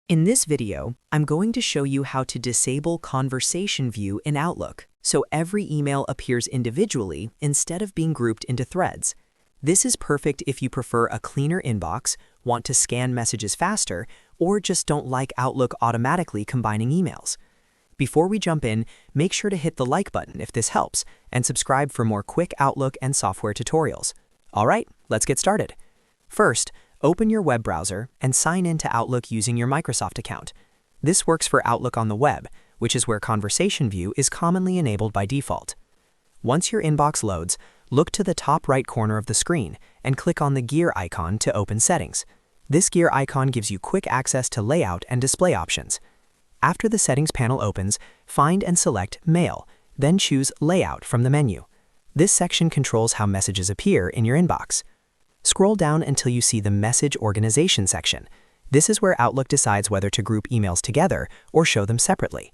In this video, I'm going to show you how to disable Conversation View in Outlook, so every email appears individually instead of being grouped into threads. This is perfect if you prefer a cleaner inbox, want to scan messages faster, or just don't like Outlook automatically combining emails. Before we jump in, make sure to hit the like button if this helps, and subscribe for more quick Outlook and software tutorials. Alright, let's get started. First, open your web browser and sign in to Outlook using your Microsoft account. This works for Outlook on the web, which is where Conversation View is commonly enabled by default. Once your inbox loads, look to the top right corner of the screen and click on the gear icon to open settings. This gear icon gives you quick access to layout and display options. After the settings panel opens, find and select Mail, then choose Layout from the menu. This section controls how messages appear in your inbox. Scroll down until you see the Message Organization section. This is where Outlook decides whether to group emails together or show them separately.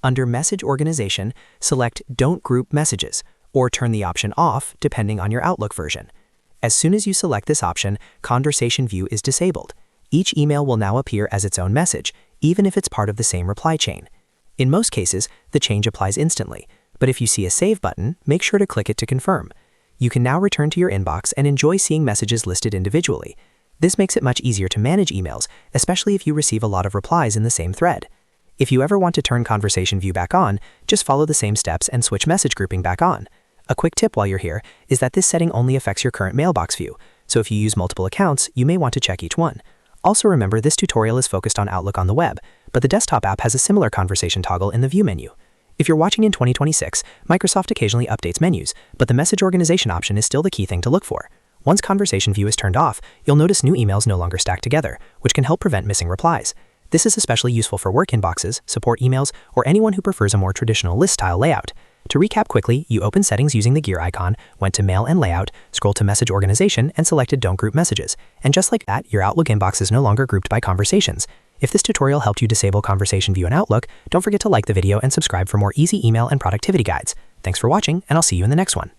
Under Message Organization, select Don't Group Messages, or turn the option off depending on your Outlook version. As soon as you select this option, Conversation View is disabled. Each email will now appear as its own message, even if it's part of the same reply chain. In most cases, the change applies instantly, but if you see a Save button, make sure to click it to confirm. You can now return to your inbox and enjoy seeing messages listed individually. This makes it much easier to manage emails, especially if you receive a lot of replies in the same thread. If you ever want to turn Conversation View back on, just follow the same steps and switch message grouping back on. A quick tip while you're here is that this setting only affects your current mailbox view, so if you use multiple accounts, you may want to check each one. Also remember, this tutorial is focused on Outlook on the web, but the desktop app has a similar conversation toggle in the View menu. If you're watching in 2026, Microsoft occasionally updates menus, but the message organization option is still the key thing to look for. Once Conversation View is turned off, you'll notice new emails no longer stack together, which can help prevent missing replies. This is especially useful for work inboxes, support emails, or anyone who prefers a more traditional list-style layout. To recap quickly, you opened settings using the gear icon, went to Mail and Layout, scrolled to Message Organization, and selected Don't Group Messages. And just like that, your Outlook inbox is no longer grouped by conversations. If this tutorial helped you disable Conversation View in Outlook, don't forget to like the video and subscribe for more easy email and productivity guides. Thanks for watching, and I'll see you in the next one.